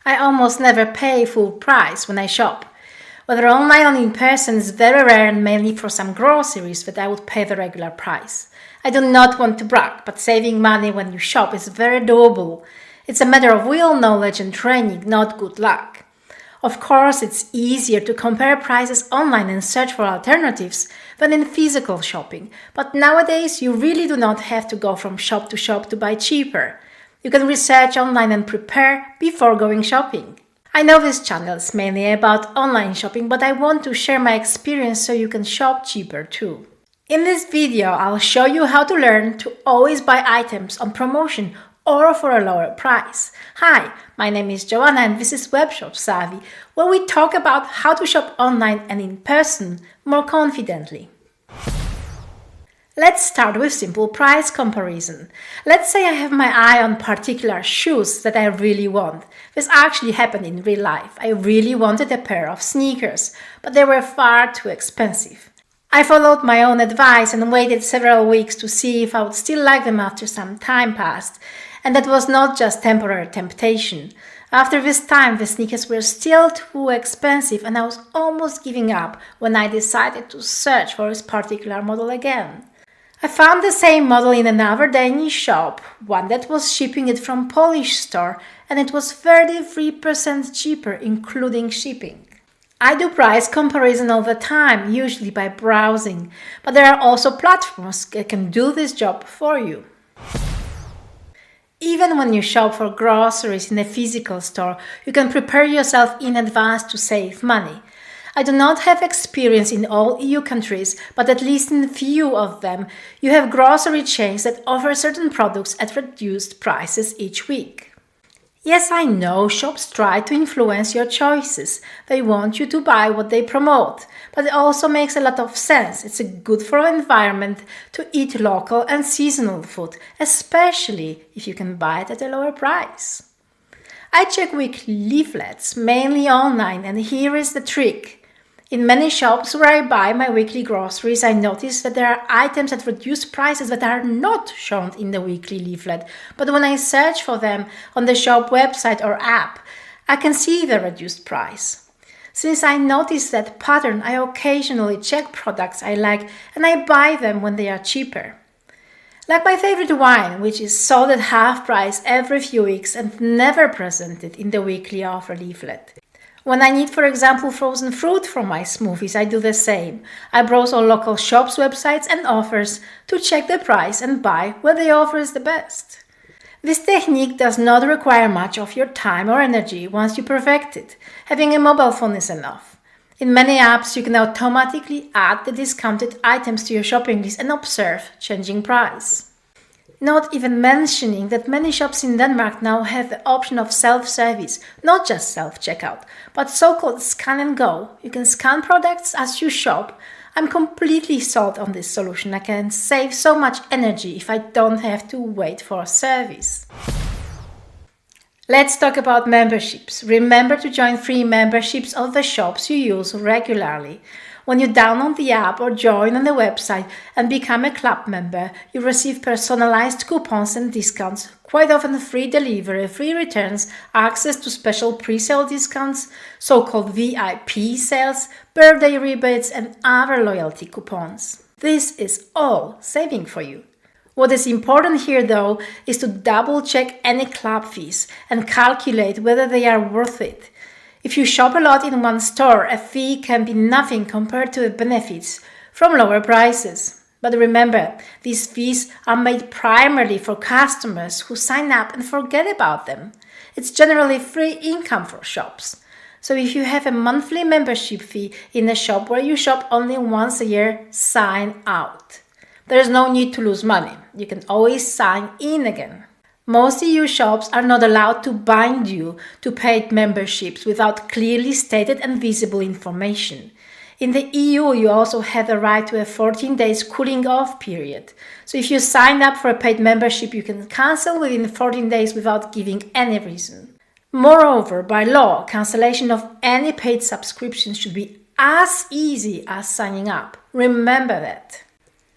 I almost never pay full price when I shop. Whether online or in person is very rare and mainly for some groceries that I would pay the regular price. I do not want to brag, but saving money when you shop is very doable. It's a matter of real knowledge and training, not good luck. Of course, it's easier to compare prices online and search for alternatives than in physical shopping, but nowadays you really do not have to go from shop to buy cheaper. You can research online and prepare before going shopping. I know this channel is mainly about online shopping, but I want to share my experience so you can shop cheaper too. In this video, I'll show you how to learn to always buy items on promotion or for a lower price. Hi, my name is Joanna and this is WebshopSavvy, where we talk about how to shop online and in person more confidently. Let's start with simple price comparison. Let's say I have my eye on particular shoes that I really want. This actually happened in real life. I really wanted a pair of sneakers, but they were far too expensive. I followed my own advice and waited several weeks to see if I would still like them after some time passed. And that was not just temporary temptation. After this time, the sneakers were still too expensive and I was almost giving up when I decided to search for this particular model again. I found the same model in another Danish shop, one that was shipping it from Polish store, and it was 33% cheaper including shipping. I do price comparison all the time, usually by browsing, but there are also platforms that can do this job for you. Even when you shop for groceries in a physical store, you can prepare yourself in advance to save money. I do not have experience in all EU countries, but at least in a few of them, you have grocery chains that offer certain products at reduced prices each week. Yes, I know shops try to influence your choices. They want you to buy what they promote, but it also makes a lot of sense. It's good for our environment to eat local and seasonal food, especially if you can buy it at a lower price. I check weekly leaflets, mainly online, and here is the trick. In many shops where I buy my weekly groceries, I notice that there are items at reduced prices that are not shown in the weekly leaflet, but when I search for them on the shop website or app, I can see the reduced price. Since I notice that pattern, I occasionally check products I like and I buy them when they are cheaper. Like my favorite wine, which is sold at half price every few weeks and never presented in the weekly offer leaflet. When I need, for example, frozen fruit for my smoothies, I do the same. I browse all local shops' websites and offers to check the price and buy where the offer is the best. This technique does not require much of your time or energy once you perfect it. Having a mobile phone is enough. In many apps, you can automatically add the discounted items to your shopping list and observe changing price. Not even mentioning that many shops in Denmark now have the option of self-service, not just self-checkout, but so-called scan and go. You can scan products as you shop. I'm completely sold on this solution. I can save so much energy if I don't have to wait for a service. Let's talk about memberships. Remember to join free memberships of the shops you use regularly. When you download the app or join on the website and become a club member, you receive personalized coupons and discounts, quite often free delivery, free returns, access to special pre-sale discounts, so-called VIP sales, birthday rebates and other loyalty coupons. This is all saving for you. What is important here though is to double check any club fees and calculate whether they are worth it. If you shop a lot in one store, a fee can be nothing compared to the benefits from lower prices. But remember, these fees are made primarily for customers who sign up and forget about them. It's generally free income for shops. So if you have a monthly membership fee in a shop where you shop only once a year, sign out. There is no need to lose money. You can always sign in again. Most EU shops are not allowed to bind you to paid memberships without clearly stated and visible information. In the EU, you also have the right to a 14 days cooling off period. So if you sign up for a paid membership, you can cancel within 14 days without giving any reason. Moreover, by law, cancellation of any paid subscription should be as easy as signing up. Remember that.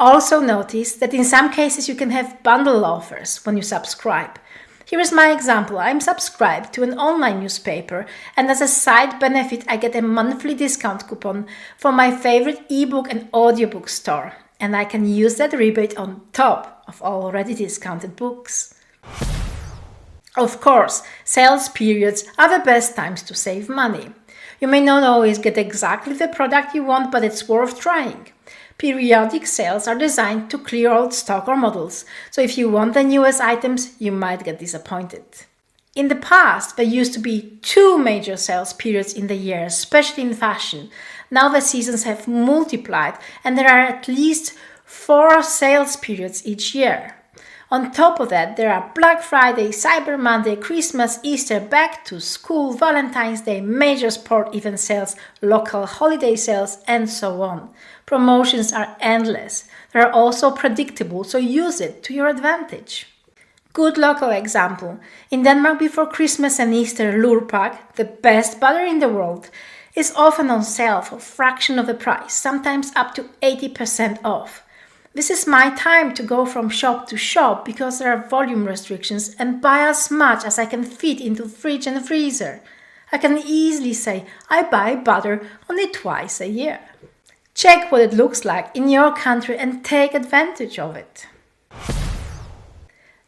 Also notice that in some cases you can have bundle offers when you subscribe. Here is my example. I'm subscribed to an online newspaper, and as a side benefit, I get a monthly discount coupon for my favorite ebook and audiobook store, and I can use that rebate on top of already discounted books. Of course, sales periods are the best times to save money. You may not always get exactly the product you want, but it's worth trying. Periodic sales are designed to clear old stock or models, so if you want the newest items, you might get disappointed. In the past, there used to be 2 major sales periods in the year, especially in fashion. Now the seasons have multiplied, and there are at least 4 sales periods each year. On top of that, there are Black Friday, Cyber Monday, Christmas, Easter, back to school, Valentine's Day, major sport event sales, local holiday sales, and so on. Promotions are endless. They are also predictable, so use it to your advantage. Good local example. In Denmark, before Christmas and Easter, Lurpak, the best butter in the world, is often on sale for a fraction of the price, sometimes up to 80% off. This is my time to go from shop to shop because there are volume restrictions and buy as much as I can fit into fridge and freezer. I can easily say I buy butter only twice a year. Check what it looks like in your country and take advantage of it.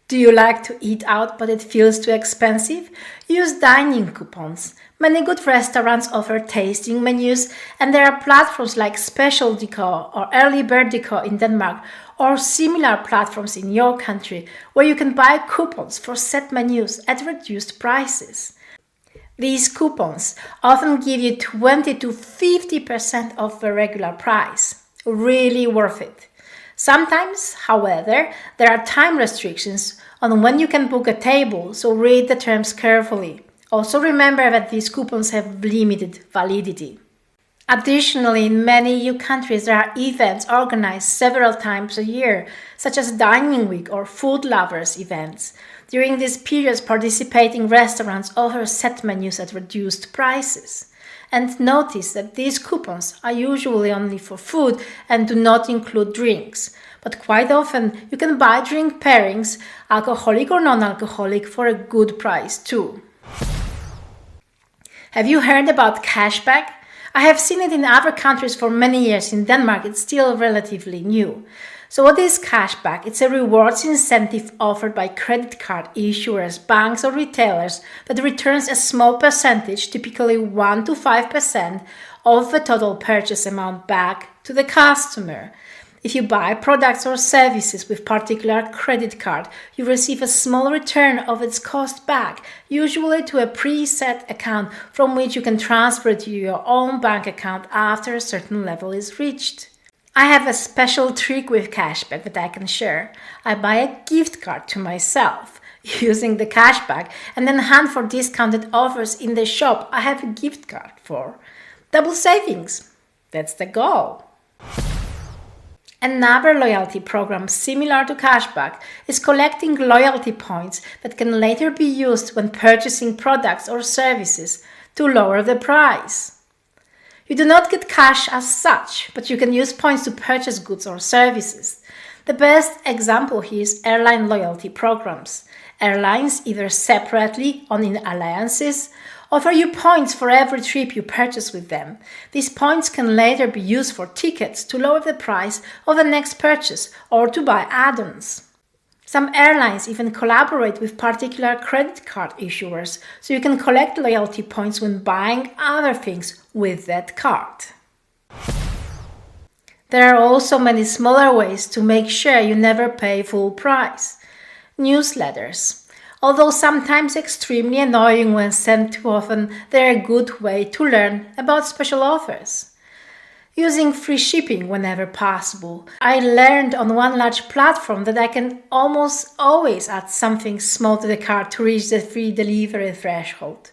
Do you like to eat out but it feels too expensive? Use dining coupons. Many good restaurants offer tasting menus, and there are platforms like Special Decor or Early Bird Decor in Denmark or similar platforms in your country where you can buy coupons for set menus at reduced prices. These coupons often give you 20 to 50% off the regular price. Really worth it. Sometimes, however, there are time restrictions on when you can book a table, so read the terms carefully. Also remember that these coupons have limited validity. Additionally, in many EU countries there are events organized several times a year, such as Dining Week or Food Lovers events. During these periods, participating restaurants offer set menus at reduced prices. And notice that these coupons are usually only for food and do not include drinks. But quite often you can buy drink pairings, alcoholic or non-alcoholic, for a good price too. Have you heard about cashback? I have seen it in other countries for many years. In Denmark, it's still relatively new. So what is cashback? It's a rewards incentive offered by credit card issuers, banks or retailers that returns a small percentage, typically 1 to 5%, of the total purchase amount back to the customer. If you buy products or services with particular credit card, you receive a small return of its cost back, usually to a preset account from which you can transfer to your own bank account after a certain level is reached. I have a special trick with cashback that I can share. I buy a gift card to myself using the cashback and then hunt for discounted offers in the shop I have a gift card for. Double savings. That's the goal. Another loyalty program similar to cashback is collecting loyalty points that can later be used when purchasing products or services to lower the price. You do not get cash as such, but you can use points to purchase goods or services. The best example here is airline loyalty programs. Airlines, either separately or in alliances, offer you points for every trip you purchase with them. These points can later be used for tickets to lower the price of the next purchase or to buy add-ons. Some airlines even collaborate with particular credit card issuers, so you can collect loyalty points when buying other things with that card. There are also many smaller ways to make sure you never pay full price. Newsletters. Although sometimes extremely annoying when sent too often, they're a good way to learn about special offers. Using free shipping whenever possible. I learned on one large platform that I can almost always add something small to the cart to reach the free delivery threshold.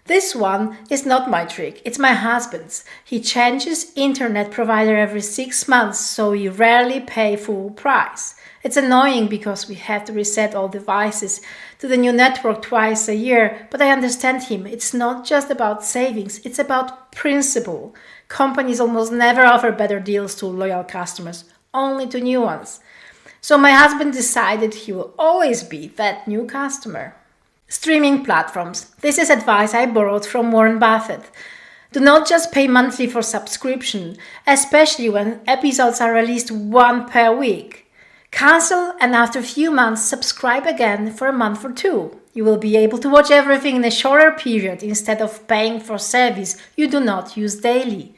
This one is not my trick, it's my husband's. He changes internet provider every 6 months, so we rarely pay full price. It's annoying because we have to reset all devices to the new network twice a year, but I understand him. It's not just about savings, it's about principle. Companies almost never offer better deals to loyal customers, only to new ones. So my husband decided he will always be that new customer. Streaming platforms. This is advice I borrowed from Warren Buffett. Do not just pay monthly for subscription, especially when episodes are released one per week. Cancel and after a few months subscribe again for a month or two. You will be able to watch everything in a shorter period instead of paying for service you do not use daily.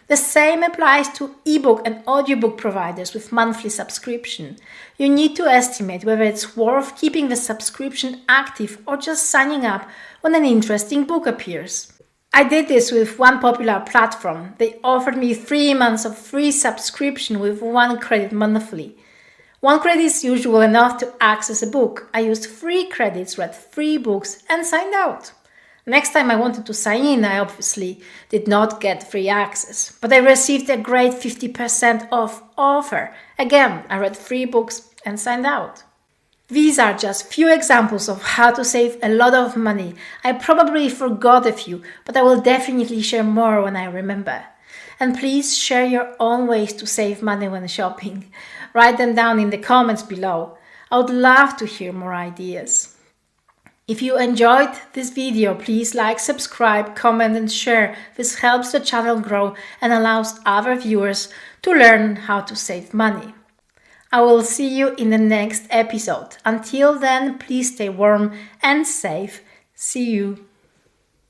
The same applies to ebook and audiobook providers with monthly subscription. You need to estimate whether it's worth keeping the subscription active or just signing up when an interesting book appears. I did this with one popular platform. They offered me 3 months of free subscription with 1 credit monthly. 1 credit is usually enough to access a book. I used 3 credits, read 3 books and signed out. Next time I wanted to sign in, I obviously did not get free access, but I received a great 50% off offer. Again, I read 3 books and signed out. These are just few examples of how to save a lot of money. I probably forgot a few, but I will definitely share more when I remember. And please share your own ways to save money when shopping. Write them down in the comments below. I would love to hear more ideas. If you enjoyed this video, please like, subscribe, comment and share. This helps the channel grow and allows other viewers to learn how to save money. I will see you in the next episode. Until then, please stay warm and safe. See you.